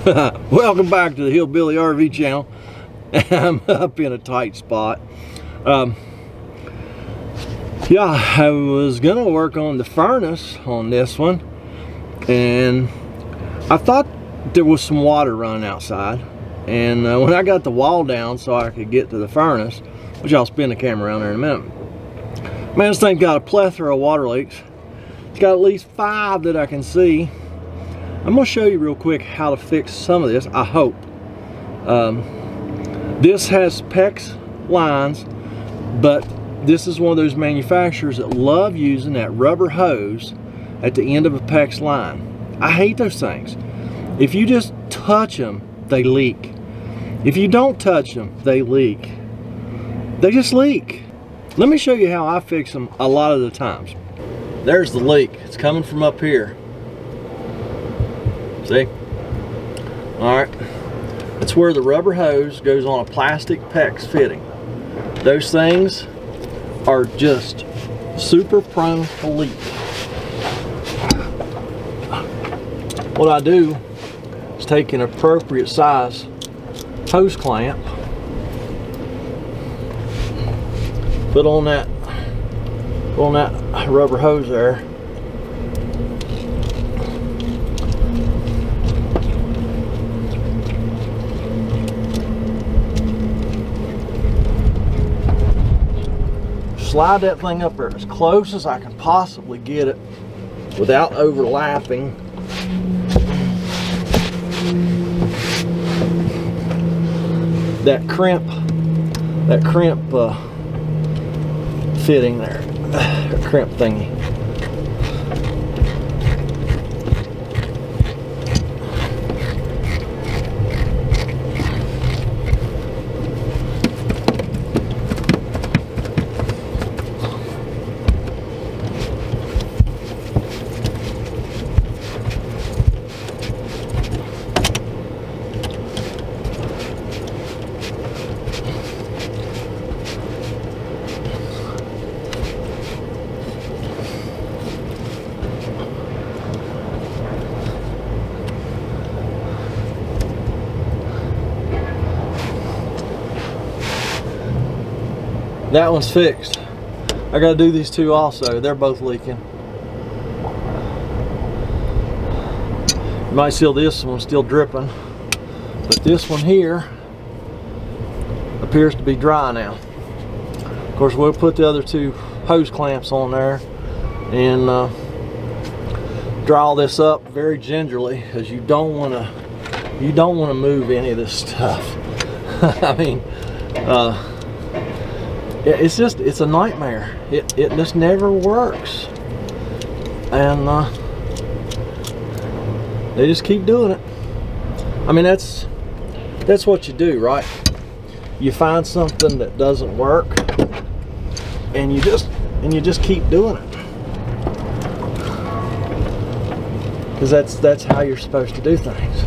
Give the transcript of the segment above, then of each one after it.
Welcome back to the Hillbilly RV channel. I'm up in a tight spot. Yeah, I was gonna work on the furnace on this one, and I thought there was some water running outside, and when I got the wall down so I could get to the furnace, which I'll spin the camera around there in a minute, man, this thing's got a plethora of water leaks. It's got at least 5 that I can see. I'm going to show you real quick how to fix some of this, I hope. This has PEX lines, but this is one of those manufacturers that love using that rubber hose at the end of a PEX line. I hate those things. If you just touch them, they leak. If you don't touch them, they leak. They just leak. Let me show you how I fix them a lot of the times. There's the leak. It's coming from up here. See? Alright. That's where the rubber hose goes on a plastic PEX fitting. Those things are just super prone to leak. What I do is take an appropriate size hose clamp, put on that rubber hose there, slide that thing up there as close as I can possibly get it without overlapping. That crimp fitting there, crimp thingy. That one's fixed. I gotta do these two also. They're both leaking. You might see this one still dripping, but this one here appears to be dry now. Of course, we'll put the other 2 hose clamps on there and dry all this up very gingerly, because you don't want to move any of this stuff. I mean, it's a nightmare. It just never works, and they just keep doing it. I mean, that's what you do, right? You find something that doesn't work, and you just keep doing it, because that's how you're supposed to do things.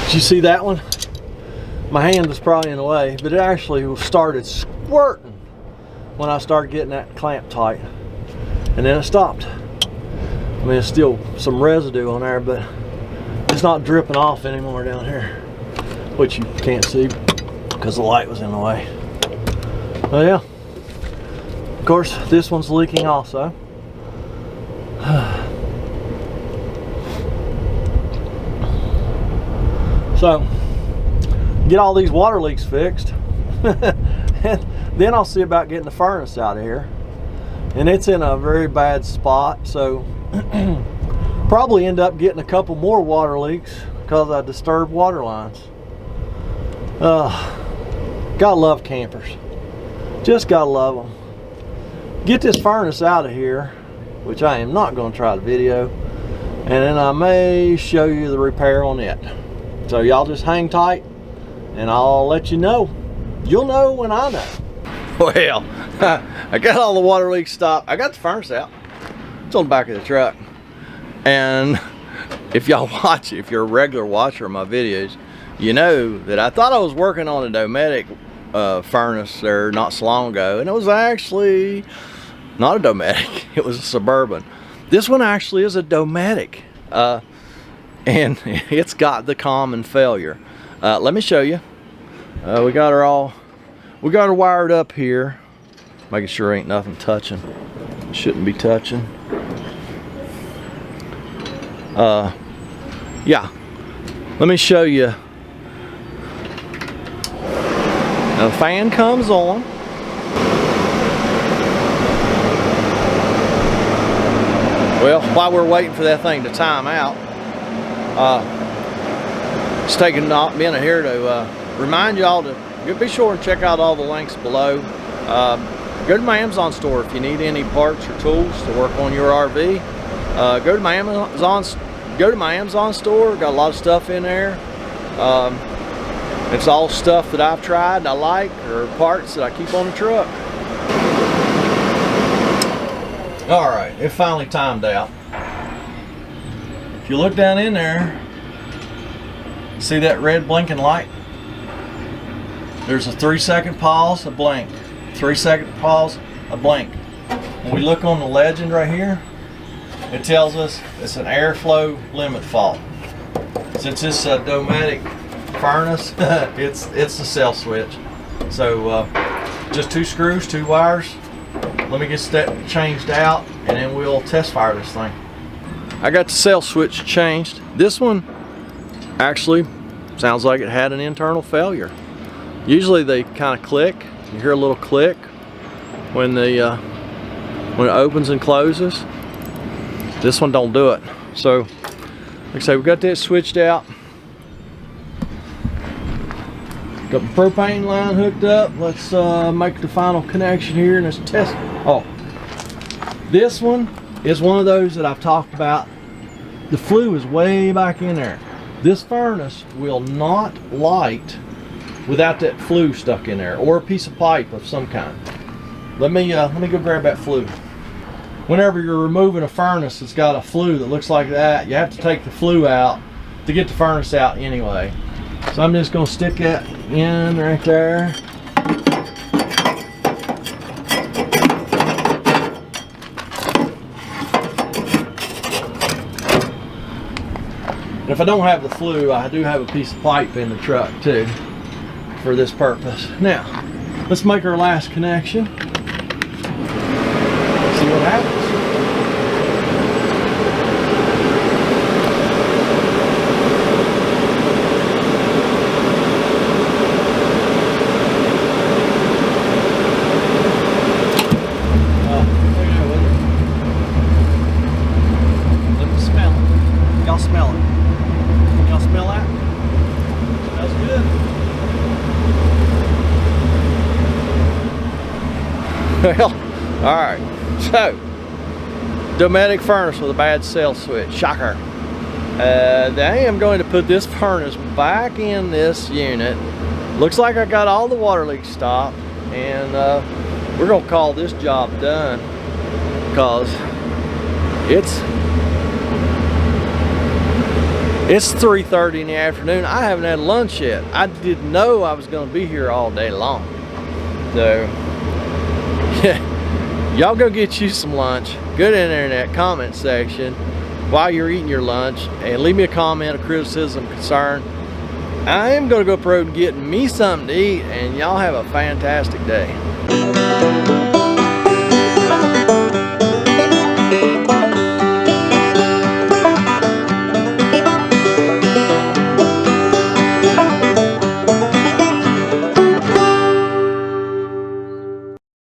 Did you see that one? My hand was probably in the way, but it actually started squirting when I started getting that clamp tight, and then it stopped. I mean, there's still some residue on there, but it's not dripping off anymore down here, which you can't see because the light was in the way. Well, yeah, Of course, this one's leaking also. So, get all these water leaks fixed. And then I'll see about getting the furnace out of here. And it's in a very bad spot, so probably end up getting a couple more water leaks because I disturbed water lines. Gotta love campers. Just gotta love them. Get this furnace out of here, which I am not going to try to video, and then I may show you the repair on it. So y'all just hang tight and I'll let you know. You'll know when I know. Well, I got all the water leaks stopped. I got the furnace out. It's on the back of the truck. And if y'all watch, if you're a regular watcher of my videos, you know that I thought I was working on a Dometic furnace there not so long ago, and it was actually not a Dometic. It was a Suburban. This one actually is a Dometic, and it's got the common failure. Let me show you. We got her wired up here, making sure ain't nothing touching. Shouldn't be touching. Yeah, let me show you. Now the fan comes on. Well, while we're waiting for that thing to time out, it's taking a minute here to remind y'all to be sure and check out all the links below. Go to my Amazon store if you need any parts or tools to work on your RV. Go to my Amazon store. Got a lot of stuff in there. It's all stuff that I've tried and I like, or parts that I keep on the truck. All right, it finally timed out. If you look down in there, see that red blinking light? There's a 3-second pause, a blink. 3-second pause, a blink. When we look on the legend right here, it tells us it's an airflow limit fault. Since it's a Dometic furnace, it's the cell switch. So just 2 screws, 2 wires. Let me get that changed out and then we'll test fire this thing. I got the cell switch changed. This one actually sounds like it had an internal failure. Usually they kind of click. You hear a little click when it opens and closes. This one don't do it. So like I say, we got that switched out. Got the propane line hooked up. Let's make the final connection here and let's test. Oh, this one is one of those that I've talked about. The flue is way back in there. This furnace will not light without that flue stuck in there, or a piece of pipe of some kind. Let me go grab that flue. Whenever you're removing a furnace that's got a flue that looks like that, you have to take the flue out to get the furnace out anyway. So I'm just going to stick that in right there. And if I don't have the flue, I do have a piece of pipe in the truck too for this purpose. Now, let's make our last connection. See what happens. Well, alright, so Dometic furnace with a bad cell switch, shocker. I am going to put this furnace back in this unit. Looks like I got all the water leaks stopped, and we're going to call this job done because it's 3:30 in the afternoon. I haven't had lunch yet. I didn't know I was going to be here all day long. So y'all go get you some lunch. Go down there in that comment section while you're eating your lunch and leave me a comment, a criticism, concern. I am going to go up the road and get me something to eat, and y'all have a fantastic day.